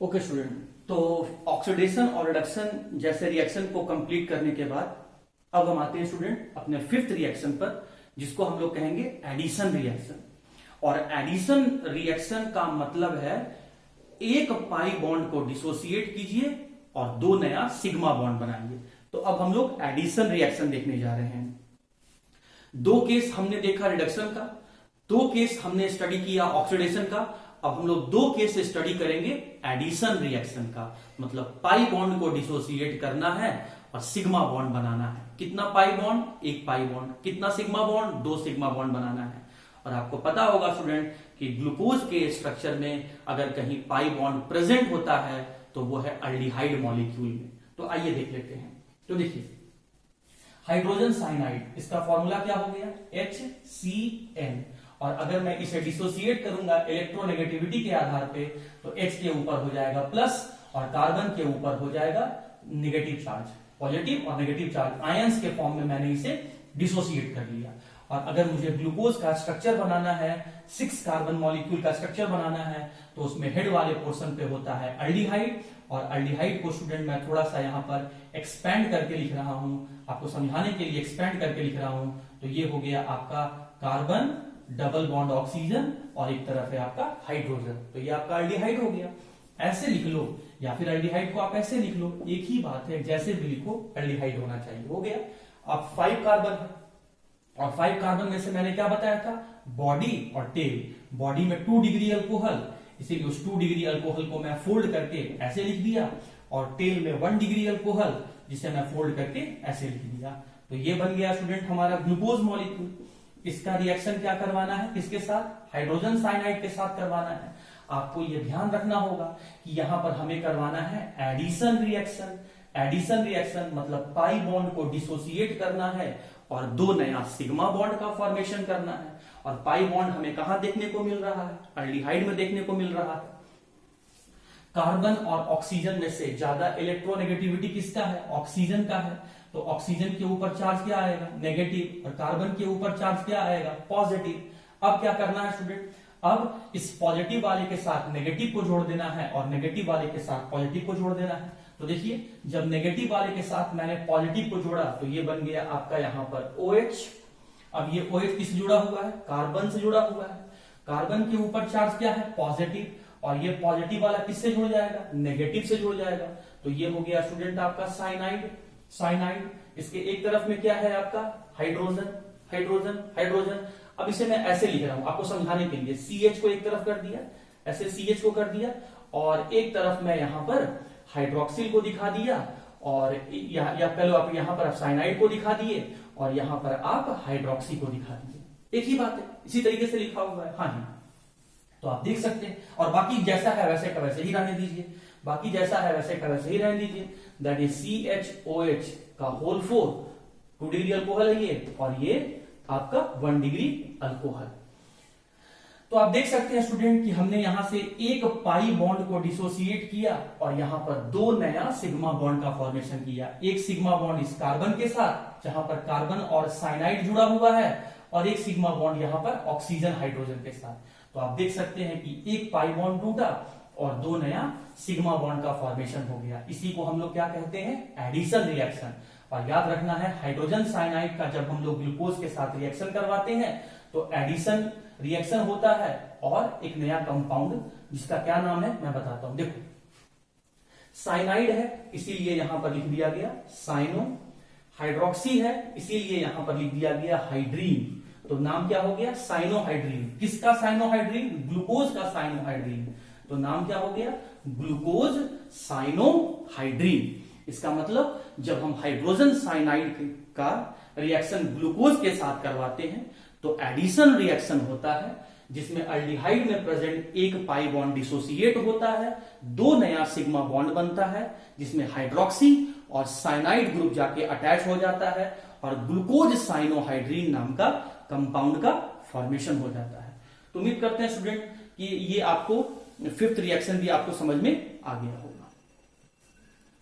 Okay student, तो oxidation और reduction जैसे रिएक्शन को कंप्लीट करने के बाद अब हम आते हैं स्टूडेंट अपने फिफ्थ रिएक्शन पर, जिसको हम लोग कहेंगे एडिशन रिएक्शन। और एडिशन रिएक्शन का मतलब है एक पाई बॉन्ड को डिसोसिएट कीजिए और दो नया सिग्मा बॉन्ड बनाइए। तो अब हम लोग एडिशन रिएक्शन देखने जा रहे हैं। दो केस हमने देखा रिडक्शन का, दो केस हमने स्टडी किया ऑक्सीडेशन का। अब हम लोग दो केस स्टडी करेंगे एडिशन रिएक्शन का, मतलब पाई बॉन्ड को डिसोसिएट करना है और सिग्मा बॉन्ड बनाना है। कितना पाई बॉन्ड? एक पाई बॉन्ड। कितना सिग्मा बॉन्ड? दो सिग्मा बॉन्ड बनाना है। और आपको पता होगा स्टूडेंट कि ग्लूकोज के स्ट्रक्चर में अगर कहीं पाई बॉन्ड प्रेजेंट होता है तो वो है अल्डिहाइड मॉलिक्यूल में। तो आइए देख लेते हैं। तो देखिए हाइड्रोजन साइनाइड, इसका फॉर्मूला क्या हो गया? HCN। और अगर मैं इसे डिसोसिएट करूंगा इलेक्ट्रोनेगेटिविटी के आधार पे तो H के ऊपर हो जाएगा प्लस और कार्बन के ऊपर हो जाएगा नेगेटिव चार्ज। पॉजिटिव और नेगेटिव चार्ज आयंस के फॉर्म में मैंने इसे डिसोसिएट कर लिया। और अगर मुझे ग्लूकोज का स्ट्रक्चर बनाना है, 6 कार्बन मॉलिक्यूल का स्ट्रक्चर बनाना है, तो उसमें हेड वाले पोर्शन पे होता है अल्डिहाइड। और अल्डिहाइड को स्टूडेंट मैं थोड़ा सा यहां पर एक्सपेंड करके लिख रहा हूं, आपको समझाने के लिए एक्सपेंड करके लिख रहा हूं। तो ये हो गया आपका कार्बन, डबल बॉन्ड ऑक्सीजन और एक तरफ है आपका हाइड्रोजन। तो ये आपका अल्डिहाइड हो गया। ऐसे लिख लो या फिर अल्डिहाइड को आप ऐसे लिख लो, एक ही बात है, जैसे भी लिखो अल्डिहाइड होना चाहिए। हो गया। अब 5 कार्बन है और 5 कार्बन में से मैंने क्या बताया था? बॉडी और टेल। बॉडी में 2 डिग्री अल्कोहल, इसीलिए उस 2 डिग्री अल्कोहल को मैं फोल्ड करके ऐसे लिख दिया। और टेल में 1 डिग्री अल्कोहल, जिसे मैं फोल्ड करके ऐसे लिख दिया। तो ये बन गया स्टूडेंट हमारा ग्लूकोज मॉलिक्यूल। इसका रिएक्शन क्या करवाना है? किसके साथ? हाइड्रोजन साइनाइड के साथ करवाना है। आपको यह ध्यान रखना होगा कि यहां पर हमें करवाना है एडिशन रिएक्शन। एडिशन रिएक्शन मतलब पाई बॉन्ड को डिसोसिएट करना है और दो नया सिग्मा बॉन्ड का फॉर्मेशन करना है। और पाई बॉन्ड हमें कहां देखने को मिल रहा है? अल्डिहाइड में देखने को मिल रहा है। कार्बन और ऑक्सीजन में से ज्यादा इलेक्ट्रोनेगेटिविटी किसका है? ऑक्सीजन का है। तो ऑक्सीजन के ऊपर चार्ज क्या आएगा? नेगेटिव। और कार्बन के ऊपर चार्ज क्या आएगा? पॉजिटिव। अब क्या करना है स्टूडेंट? अब इस पॉजिटिव वाले के साथ नेगेटिव को जोड़ देना है और नेगेटिव वाले के साथ पॉजिटिव को जोड़ देना है। तो देखिए जब नेगेटिव वाले के साथ मैंने पॉजिटिव को जोड़ा तो ये बन गया आपका यहां पर OH। अब ये OH किससे जुड़ा हुआ है? कार्बन से जुड़ा हुआ है। कार्बन के ऊपर चार्ज क्या है? पॉजिटिव। और ये पॉजिटिव वाला किससे जुड़ जाएगा? नेगेटिव से जुड़ जाएगा। तो ये हो गया स्टूडेंट आपका साइनाइड। साइनाइड इसके एक तरफ में क्या है आपका? Hydrogen, hydrogen, hydrogen. अब इसे मैं ऐसे लिख रहा हूं आपको समझाने के लिए। CH को एक तरफ कर दिया, ऐसे CH को कर दिया और एक तरफ मैं यहां पर हाइड्रोक्सिल को दिखा दिया और या पहले आप यहां पर आप साइनाइड को दिखा दिए और यहां पर आप हाइड्रोक्सी को दिखा दिए। एक ही बात है, इसी तरीके से लिखा हुआ है। हाँ जी, तो आप देख सकते हैं। और बाकी जैसा है वैसे का वैसे ही रहने दीजिए। बाकी जैसा है वैसे का वैसे ही रहने दीजिए। दैट इज CHOH का होल 4, 2 डिग्री अल्कोहल है ये, और ये आपका 1 डिग्री अल्कोहल। तो आप देख सकते हैं स्टूडेंट कि हमने यहां से एक पाई बॉन्ड को डिसोसिएट किया और यहां पर दो नया सिग्मा बॉन्ड का फॉर्मेशन किया। एक सिग्मा बॉन्ड इस कार्बन के साथ जहां पर कार्बन और साइनाइड जुड़ा हुआ है, और एक सिग्मा बॉन्ड यहां पर ऑक्सीजन हाइड्रोजन के साथ। तो आप देख सकते हैं कि एक पाई बॉन्ड टूटा और दो नया सिग्मा बॉन्ड का फॉर्मेशन हो गया। इसी को हम लोग क्या कहते हैं? Addition reaction. और याद रखना है हाइड्रोजन साइनाइड का जब हम लोग ग्लूकोज के साथ रिएक्शन करवाते हैं तो एडिशन रिएक्शन होता है और एक नया कंपाउंड जिसका क्या नाम है मैं बताता हूं। देखो साइनाइड है इसीलिए यहां पर लिख दिया गया साइनो। हाइड्रोक्सी है इसीलिए यहां पर लिख दिया गया हाइड्रीन। तो नाम क्या हो गया? साइनोहाइड्रीन। किसका साइनोहाइड्रीन? ग्लूकोज का साइनोहाइड्रीन। तो नाम क्या हो गया? Glucose cyanohydrin. इसका मतलब जब हम हाइड्रोजन साइनाइड का रिएक्शन ग्लूकोज के साथ करवाते हैं तो एडिशन रिएक्शन होता है, जिसमें अल्डिहाइड में प्रेजेंट एक पाई बॉन्ड डिसोसिएट होता है, दो नया सिग्मा बॉन्ड बनता है जिसमें हाइड्रोक्सी और साइनाइड ग्रुप जाके अटैच हो जाता है और ग्लूकोज साइनोहाइड्रीन नाम का कंपाउंड का फॉर्मेशन हो जाता है। तो उम्मीद करते हैं स्टूडेंट कि ये आपको फिफ्थ रिएक्शन भी आपको समझ में आ गया होगा।